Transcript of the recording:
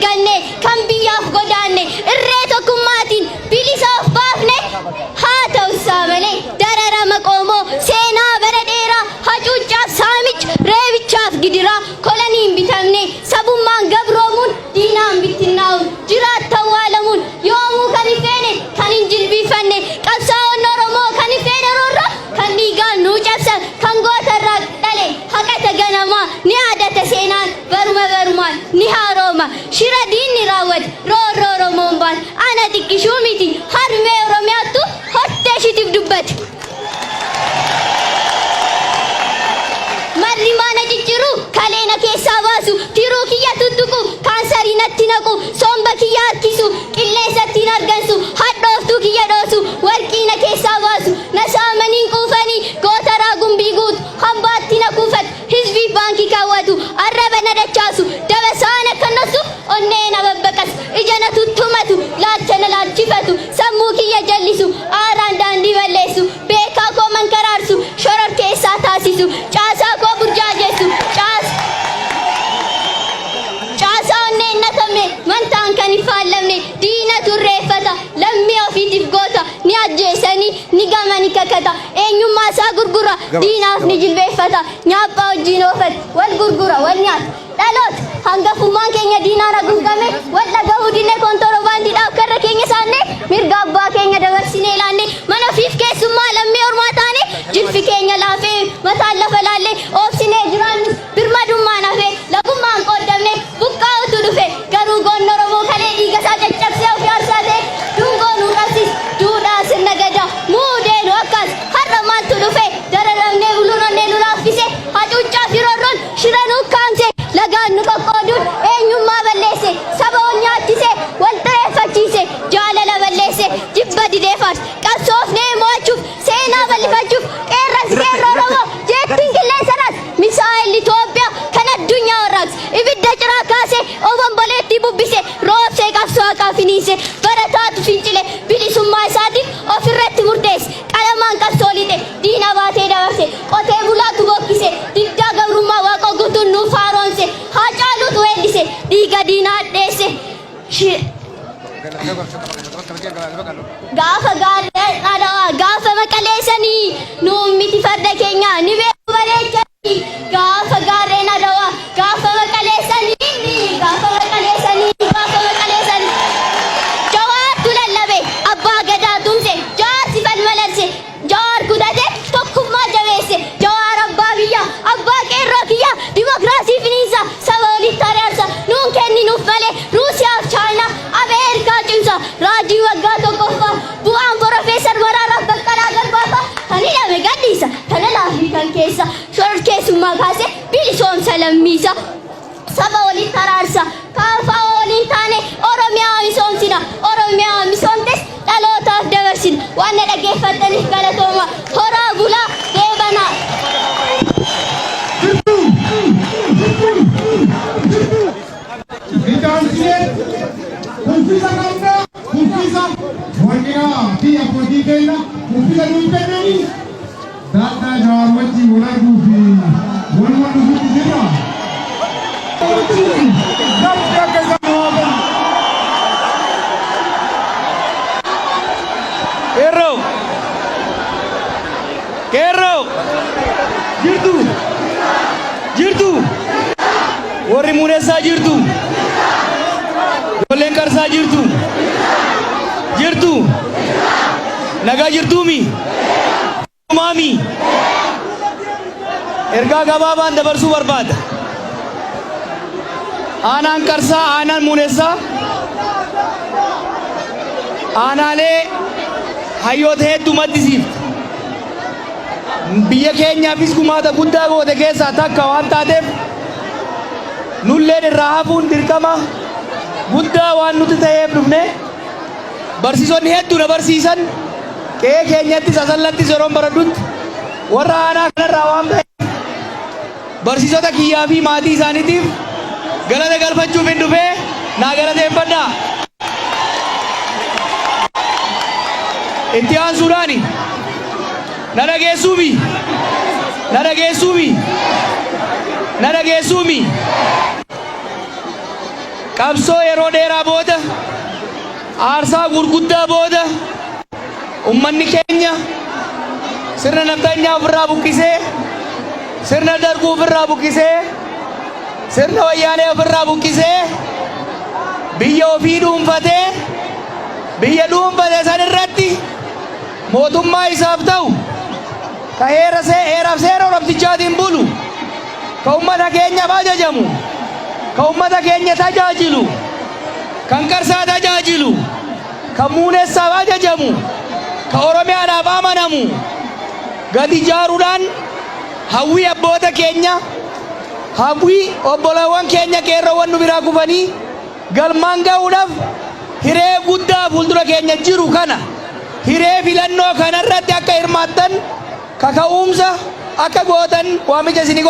arganne kan biyyaaf godaanne irree tokkummaatiin bilisaaf baafne haa ta'usaa malee dararama qoomoo seenaa bara dheeraa hacuuccaaf saamicha reebichaaf gidiraa kolaniin bitamne sabummaan gabroomuun diinaan bittinnaa'uun jiraatta awwaalamuun yoomuu kan ifeene kan hin jilbiifanne qabsaa'onni Oromoo kan ifeene roorra kan dhiigaan nuu cabsan kan gootarraa dhale haqata ganamaa ni aadata seenaan baruma barumaan ni haaroma shira diinni raawwate roorroo Oromoon baat ana xiqqishuu miti harmee Oromiyaattu hottee ishitiif dubbate. Marri maana cicciru kaleena keessaa baasu tiruu kiyya tuttuqu kaansarii natti naqu somba kiyya harkisu qilleensatti hin argansu hadhooftuu kiyya dhoosu warqiina keessaa baasu na saamaniin quufanii gootaraa gumbii guutu hambaatti na kuufatu hizbii baankii kaawwatu arraba na dachaasu dabasaan akkan dhoosu onnee na babbaqasu ija na tuttumatu laalcha na laalchifatu sammuu kiyya jallisu aaraan daandii balleessu beekaa koo mankaraarsu shoror keessaa taasisu caasaa koo burjaajessu caasaa onneen natame mantaan kan hin faallamne diina turreeffata lammii ofiitiif goota ni ajjeesanii ni gama ni kakata eenyummaa isaa gurgura diinaaf ni jilbeeffata nyaaphaa wajjin oofate wal gurgura wal nyaata dhaloota hangafummaan keenya diinaan haguugame wal dhagahuu dinne kontoroobaandiidhaaf karra keenya saanne mirga abbaa keenya dabarsinee laanne mana ofiif keessummaa lammii ormaa taane jilfi keenya laafee mataan lafa laallee oobsinee jiraannu birmadummaan hafee lagummaan qooddamne buqqaa'utu dhufe garuu goonni Oromoo kalee dhiigasaa caccabsee ofii aarsaa ta'e dungoo nuu qabsiis duudhaa sirna gadaa muudeenu akkas har'a maaltu dhufe dararamnee buluun onnee nu laaffise hacuuccaa fi roorroon shira nuu kaamse lagaan nu qoqqooduun eenyummaa balleesse saba ol nyaachise wal xareeffachiise jaalala balleesse jibba dideefaas qabsoofnee mo'achuuf seenaa bal'ifachuuf qeerransi qeerroo Oromoo jeettiin qilleensanaas misaa'el Itoophiyaa kan addunyaa warraaqse ibidda ciraa kaase obomboleetti bubbise roobsee qabsoo haqaa finiinse barataatu fincile bilisummaa isaatiif ofirratti murteesse qalamaan qabsoo lixe diina baatee dabarse qotee bulaatu bokkise diddaa gabrummaa waaqoo guutuun nuuf haaroomse haa caaluutu weellise dhiiga diinaa hadheesse gaafa gaarreen dhadhaa gaafa maqaleessanii nuun miti farda keenya ni beeku bareechanii gaafa gaarreen dhadhaa gaafa maqaleessanii gaafa maqaleessanii jawaartu lallabe abbaa gadaa tumse jaarsi falmalalse jawaar kutate tokkummaa jabeesse jawaar abbaa biyyaa abbaa qeerroo kiyyaa dimokiraasii finiinsa saba walitti ari'arsa nuun kenninuuf malee ruusiyaaf chaayinaa ameerikaa cimsa raajii waggaa tokkoffaa bu'aan Profeesar Mararaa Baqqalaa Garbaaffaa kan hidhame gadhiisa kana laafii kan keessa shoror keessummaa kaase bilisoomsa lammiisa saba walitti araarsa kaafaa waliin taane Oromiyaa misoomsina Oromiyaa misoomtes dhalootaaf dabarsina waan na dhaggeeffattaniif galatooma horaa bulaa deebanaa. Confisa kauna, confisa. Wanita dia podi kena, confisa dulu kenani. Data jawab wajib mulai kufi. Wan kufi kita. Dah ke semua. Kero. Jirtu. Warri Munesa jirtu. Boleh karsa jirtu. Naga jirtu mi. Mami. Erga gabaabaan dabarsuu barbaada. Aanaan karsaa, aanaan Munesa. Aanaalee hayyoota hedduu maddisiifte. Biyya keenyaafis gumaata guddaa goote keessaa takka waan taateef nulleen irraa hafuun dirqama guddaa waan nuti ta'eef dhufne barsiisonni hedduu na barsiisan qe'ee keenyattis asallattis yeroon baradhutti warra aanaa kanarraa waan ta'eef barsiisota kiyyaa fi maatii isaaniitiif galata galfachuuf hin dhufee naa galateeffadhaa. Itti aansuudhaani na dhageessuumi qabsoo yeroo dheeraa booda aarsaa gurguddaa booda ummanni keenya sirna naftanyaa ofirraa buqqisee sirna darguu ofirraa buqqisee sirna wayyaanee ofirraa buqqisee biyya ofii dhuunfatee biyya dhuunfate san irratti mootummaa isaaf ta'u ka heeraaf seera oromtichaatiin bulu ka ummata keenyaaf ajajamu ka ummata keenya tajaajilu kan qarsaa tajaajilu kan muuneessaaf ajajamu ka oromiyaadhaaf amanamu gadi jaaruudhaan hawwii abboota keenya hawwii obbolawwan keenya qeerroowwan nu biraa kufanii galmaan ga'uudhaaf hiree guddaa fuuldura keenya jiru kana hiree filannoo kanarratti akka hirmaattan kaka'umsa akka gootan waamicha isinii